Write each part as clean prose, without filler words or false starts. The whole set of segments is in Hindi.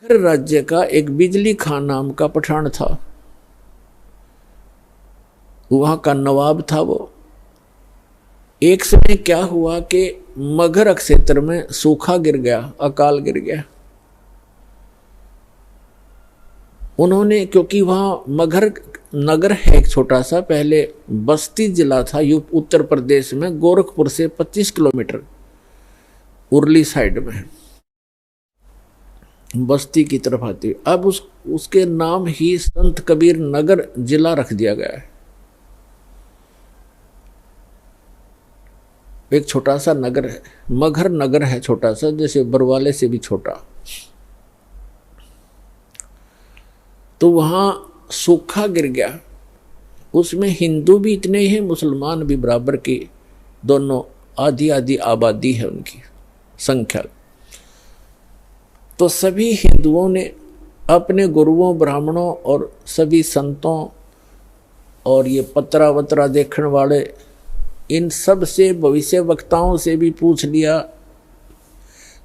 मगहर राज्य का एक बिजली खान नाम का पठान था। वहां का नवाब था वो। एक समय क्या हुआ कि मगहर क्षेत्र में सूखा गिर गया, अकाल गिर गया। उन्होंने, क्योंकि वहां मगहर नगर है एक छोटा सा, पहले बस्ती जिला था उत्तर प्रदेश में, गोरखपुर से 25 किलोमीटर उरली साइड में बस्ती की तरफ आती। अब उसके नाम ही संत कबीर नगर जिला रख दिया गया है। एक छोटा सा नगर है, मगहर नगर है छोटा सा, जैसे बरवाले से भी छोटा। तो वहां सूखा गिर गया। उसमें हिंदू भी इतने ही, मुसलमान भी बराबर की, दोनों आधी आधी आबादी है उनकी संख्या। तो सभी हिंदुओं ने अपने गुरुओं, ब्राह्मणों और सभी संतों और ये पत्रा वत्रा देखने वाले, इन सब से, भविष्य वक्ताओं से भी पूछ लिया।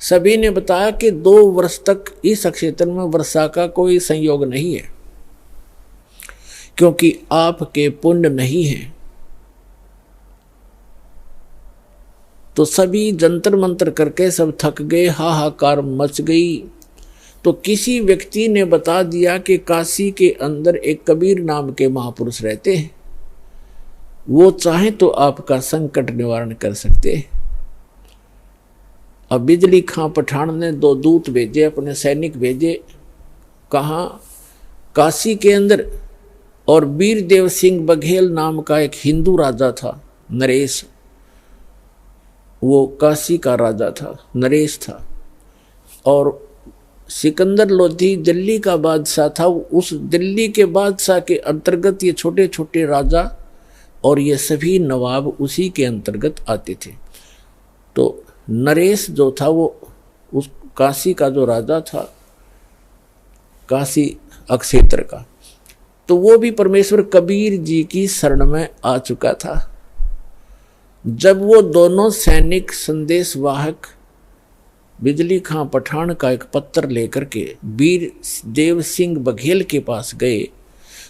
सभी ने बताया कि 2 वर्ष तक इस क्षेत्र में वर्षा का कोई संयोग नहीं है, क्योंकि आपके पुण्य नहीं है। तो सभी जंतर मंतर करके सब थक गए, हाहाकार मच गई। तो किसी व्यक्ति ने बता दिया कि काशी के अंदर एक कबीर नाम के महापुरुष रहते हैं, वो चाहे तो आपका संकट निवारण कर सकते हैं। अब बिजली खां पठान ने 2 दूत भेजे, अपने सैनिक भेजे। कहाँ? काशी के अंदर। और वीरदेव सिंह बघेल नाम का एक हिंदू राजा था, नरेश। वो काशी का राजा था, नरेश था। और सिकंदर लोधी दिल्ली का बादशाह था। उस दिल्ली के बादशाह के अंतर्गत ये छोटे छोटे राजा और ये सभी नवाब उसी के अंतर्गत आते थे। तो नरेश जो था वो उस काशी का जो राजा था, काशी क्षेत्र का, तो वो भी परमेश्वर कबीर जी की शरण में आ चुका था। जब वो दोनों सैनिक संदेश वाहक बिजली खां पठान का एक पत्र लेकर के वीर देव सिंह बघेल के पास गए,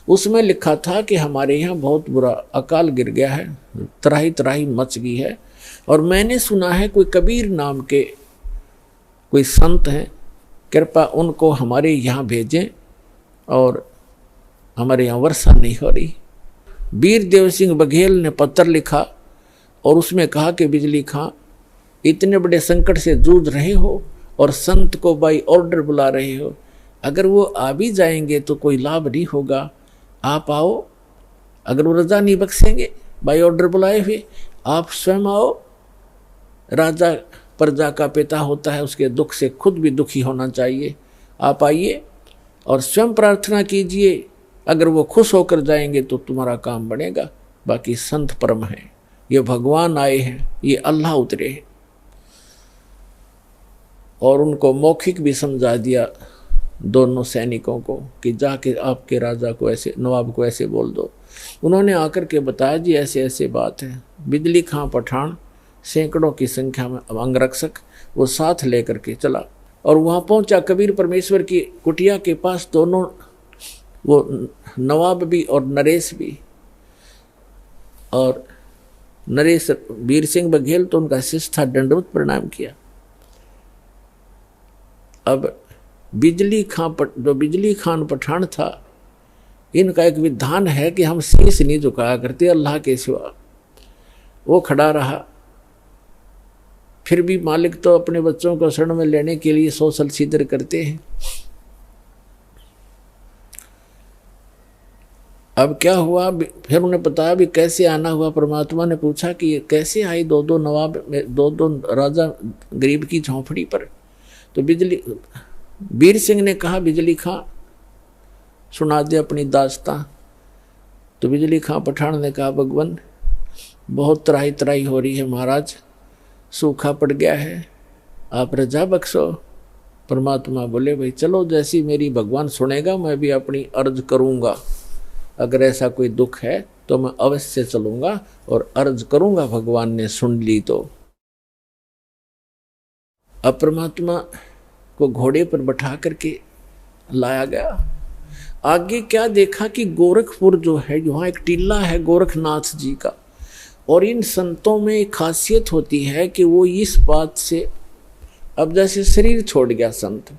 उसमें लिखा था कि हमारे यहाँ बहुत बुरा अकाल गिर गया है, त्राही त्राही मच गई है, और मैंने सुना है कोई कबीर नाम के कोई संत हैं, कृपा उनको हमारे यहाँ भेजें, और हमारे यहाँ वर्षा नहीं हो रही। वीर देव सिंह बघेल ने पत्र लिखा और उसमें कहा कि बिजली खां, इतने बड़े संकट से जूझ रहे हो और संत को बाई ऑर्डर बुला रहे हो, अगर वो आ भी जाएंगे तो कोई लाभ नहीं होगा। आप आओ, अगर वो रजा नहीं बख्शेंगे बाई ऑर्डर बुलाए हुए, आप स्वयं आओ। राजा प्रजा का पिता होता है, उसके दुख से खुद भी दुखी होना चाहिए। आप आइए और स्वयं प्रार्थना कीजिए, अगर वो खुश होकर जाएंगे तो तुम्हारा काम बनेगा। बाकी संत परम है, ये भगवान आए हैं, ये अल्लाह उतरे हैं। और उनको मौखिक भी समझा दिया दोनों सैनिकों को कि जाके आपके राजा को ऐसे, नवाब को ऐसे बोल दो। उन्होंने आकर के बताया, जी ऐसे ऐसे बात है। बिजली खां पठान सैकड़ों की संख्या में अंगरक्षक वो साथ लेकर के चला और वहाँ पहुँचा कबीर परमेश्वर की कुटिया के पास। दोनों, वो नवाब भी और नरेश भी। और नरेश वीर सिंह बघेल तो उनका शिष्य था, दंडवत प्रणाम किया। अब बिजली खान पठान था, इनका एक विधान है कि हम शीश नहीं झुकाया करते अल्लाह के सिवा। वो खड़ा रहा, फिर भी मालिक तो अपने बच्चों को शरण में लेने के लिए सोशल छिद्र करते हैं। अब क्या हुआ, फिर उन्हें बताया भी कैसे आना हुआ। परमात्मा ने पूछा कि ये कैसे आई 2-2 नवाब, 2-2 राजा गरीब की झोंपड़ी पर। तो वीर सिंह ने कहा, बिजली खां सुना दे अपनी दास्तां। तो बिजली खां पठान ने कहा, भगवान बहुत त्राही त्राही हो रही है महाराज, सूखा पड़ गया है, आप रजा बख्शो। परमात्मा बोले, भाई चलो, जैसी मेरी भगवान सुनेगा मैं भी अपनी अर्ज करूँगा। अगर ऐसा कोई दुख है तो मैं अवश्य चलूँगा और अर्ज करूँगा, भगवान ने सुन ली तो। अब परमात्मा को घोड़े पर बैठा करके लाया गया। आगे क्या देखा कि गोरखपुर जो है, वहाँ एक टीला है गोरखनाथ जी का, और इन संतों में एक खासियत होती है कि वो इस बात से, अब जैसे शरीर छोड़ गया संत,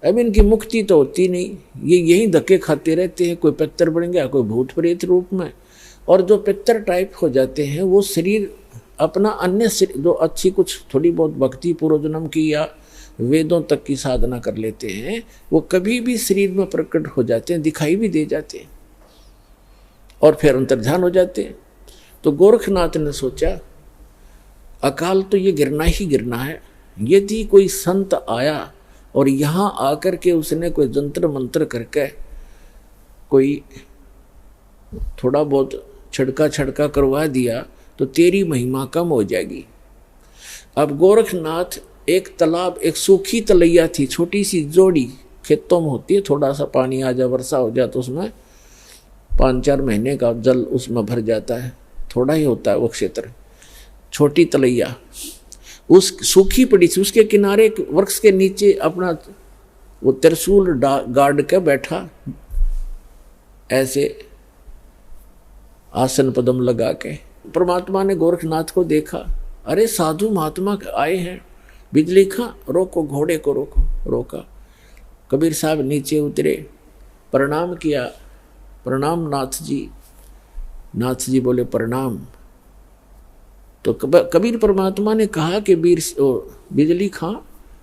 अब इनकी मुक्ति तो होती नहीं, ये यही धक्के खाते रहते हैं, कोई पितर बन गया, कोई भूत प्रेत रूप में, और जो पितर टाइप हो जाते हैं वो शरीर अपना अन्य जो अच्छी कुछ थोड़ी बहुत भक्ति पूर्वजन्म की या वेदों तक की साधना कर लेते हैं, वो कभी भी शरीर में प्रकट हो जाते हैं, दिखाई भी दे जाते हैं और फिर अंतर्ध्यान हो जाते हैं। तो गोरखनाथ ने सोचा अकाल तो ये गिरना ही गिरना है, यदि कोई संत आया और यहाँ आकर के उसने कोई जंतर मंत्र करके कोई थोड़ा बहुत छिड़का छड़का करवा दिया तो तेरी महिमा कम हो जाएगी। अब गोरखनाथ एक तालाब, एक सूखी तलैया थी, छोटी सी जोड़ी खेतों में होती है, थोड़ा सा पानी आ जाए, वर्षा हो जाए तो उसमें 5-4 महीने का जल उसमें भर जाता है, थोड़ा ही होता है वो क्षेत्र, छोटी तलैया उस सूखी पड़ी थी, उसके किनारे वृक्ष के नीचे अपना वो त्रिशूल गाड़ के बैठा, ऐसे आसन पदम लगा के। परमात्मा ने गोरखनाथ को देखा, अरे साधु महात्मा आए हैं, बिजली खा, रोको घोड़े को, रोको। रोका, कबीर साहब नीचे उतरे, प्रणाम किया, प्रणाम नाथ जी। नाथ जी बोले प्रणाम। तो कबीर परमात्मा ने कहा कि बिजली खां,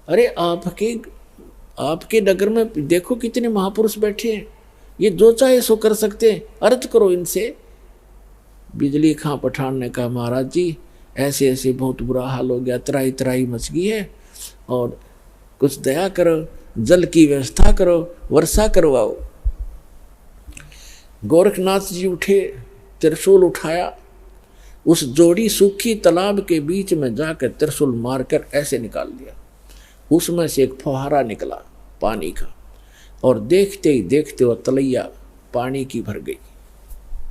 अरे आपके नगर में देखो कितने महापुरुष बैठे हैं, ये जो चाहे सो कर सकते हैं, अर्थ करो इनसे। बिजली खां पठान ने कहा महाराज जी ऐसे ऐसे बहुत बुरा हाल हो गया, तराई तराई मच गई है, और कुछ दया करो, जल की व्यवस्था करो, वर्षा करवाओ। गोरखनाथ जी उठे, त्रिशूल उठाया, उस जोड़ी सूखी तालाब के बीच में जाकर त्रिशूल मारकर ऐसे निकाल दिया, उसमें से एक फुहारा निकला पानी का, और देखते ही देखते वह तलैया पानी की भर गई,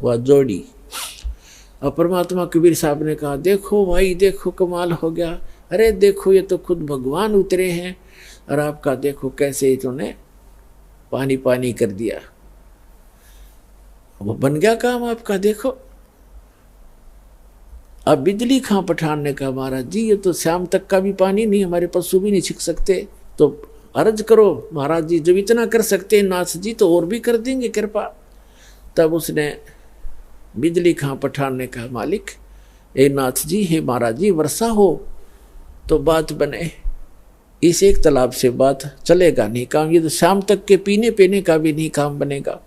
वह जोड़ी। और परमात्मा कबीर साहब ने कहा देखो भाई देखो कमाल हो गया, अरे देखो ये तो खुद भगवान उतरे हैं, और आपका देखो कैसे इन्होंने पानी पानी कर दिया, वो बन गया काम आपका। देखो अब बिजली खां पठान ने कहा महाराज जी ये तो शाम तक का भी पानी नहीं, हमारे पशु भी नहीं छिक सकते, तो अर्ज करो महाराज जी, जब इतना कर सकते हैं नाथ जी तो और भी कर देंगे कृपा। तब उसने बिजली खां पठान ने कहा मालिक ए नाथ जी, हे महाराज जी, वर्षा हो तो बात बने, इस एक तालाब से बात चलेगा नहीं काम, ये तो शाम तक के पीने पीने का भी नहीं काम बनेगा।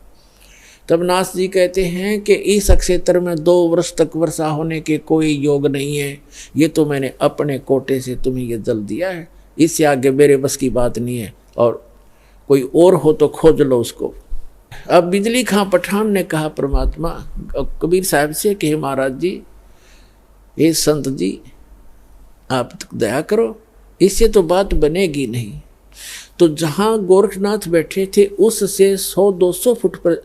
तब नाथ जी कहते हैं कि इस क्षेत्र में 2 वर्ष तक वर्षा होने के कोई योग नहीं है, ये तो मैंने अपने कोटे से तुम्हें ये जल दिया है, इससे आगे मेरे बस की बात नहीं है, और कोई और हो तो खोज लो उसको। अब बिजली खां पठान ने कहा परमात्मा कबीर साहब से कि महाराज जी, ये संत जी आप दया करो, इससे तो बात बनेगी नहीं। तो जहाँ गोरखनाथ बैठे थे उससे 100-200 फुट पर,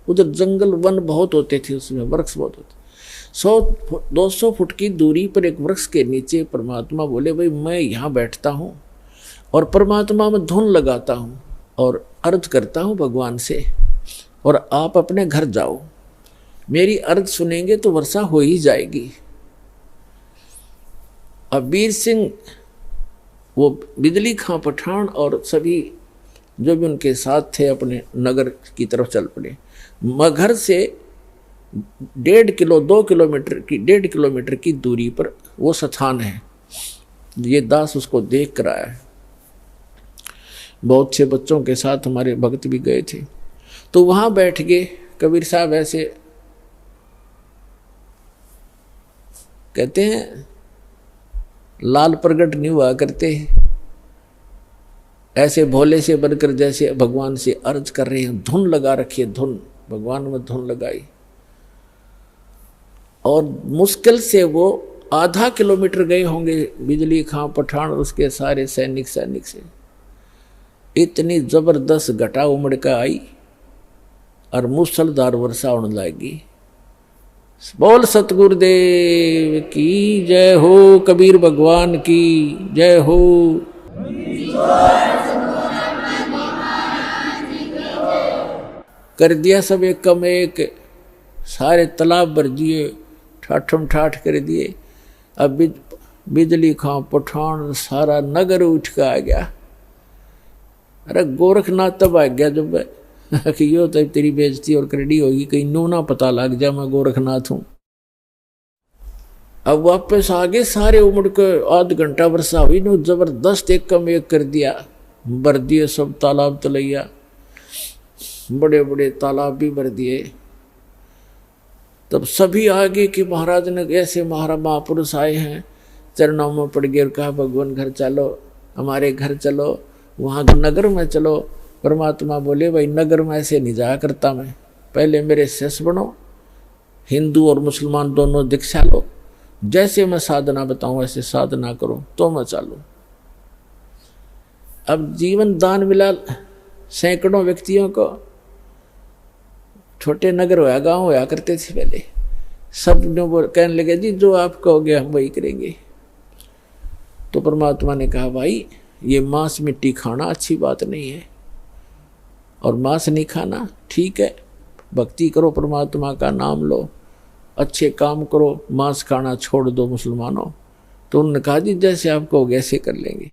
उधर जंगल वन बहुत होते थे, उसमें वृक्ष बहुत होते, 100-200 फुट की दूरी पर एक वृक्ष के नीचे परमात्मा बोले भाई मैं यहाँ बैठता हूँ और परमात्मा में धुन लगाता हूँ और अर्ज करता हूँ भगवान से, और आप अपने घर जाओ, मेरी अर्ज सुनेंगे तो वर्षा हो ही जाएगी। अब वीर सिंह, वो बिजली खां पठान और सभी जो भी उनके साथ थे अपने नगर की तरफ चल पड़े। मगहर से 1.5 किलोमीटर की दूरी पर वो स्थान है, ये दास उसको देख कर आया है, बहुत से बच्चों के साथ हमारे भक्त भी गए थे। तो वहाँ बैठ गए कबीर साहब, ऐसे कहते हैं लाल प्रगट नहीं हुआ करते, ऐसे भोले से बनकर जैसे भगवान से अर्ज कर रहे हैं, धुन लगा रखी है, धुन भगवान में धुन लगाई, और मुश्किल से वो आधा किलोमीटर गए होंगे बिजली खां पठान उसके सारे सैनिक से। इतनी जबरदस्त घटा उमड़ कर आई और मूसलधार वर्षा होने लगी। बोल सतगुरुदेव की जय हो, कबीर भगवान की जय हो। कर दिया सब एक कम एक, सारे तालाब भर दिए, ठाठम ठाठ कर दिए। अब बिजली खां पठान सारा नगर उठ के आ गया। अरे गोरखनाथ तब आ गया जब कि यो तो तेरी बेइज्जती और करड़ी होगी, कहीं नो ना पता लग जा मैं गोरखनाथ हूं। अब वापस आगे सारे उमड़ के आध घंटा वर्षा हुई, नो जबरदस्त एक कम एक कर दिया, भर दिए सब तालाब तलैया, बड़े बड़े तालाब भी भर दिए। तब सभी आगे कि महाराज ने ऐसे महापुरुष आए हैं, चरणों में पड़ गए और कहा भगवान घर चलो, हमारे घर चलो, वहाँ नगर में चलो। परमात्मा बोले भाई नगर में ऐसे नहीं जाया करता मैं, पहले मेरे शिष्य बनो, हिंदू और मुसलमान दोनों दीक्षा लो, जैसे मैं साधना बताऊं ऐसे साधना करो तो मैं चालू। अब जीवन दान मिला सैकड़ों व्यक्तियों को। छोटे नगर होया गांव होया करते थे पहले, सब कहने लगे जी जो आप कहोगे हम वही करेंगे। तो परमात्मा ने कहा भाई ये मांस मिट्टी खाना अच्छी बात नहीं है, और मांस नहीं खाना ठीक है, भक्ति करो, परमात्मा का नाम लो, अच्छे काम करो, मांस खाना छोड़ दो मुसलमानों। तो उन्होंने कहा जी जैसे आप कहोगे ऐसे कर लेंगे।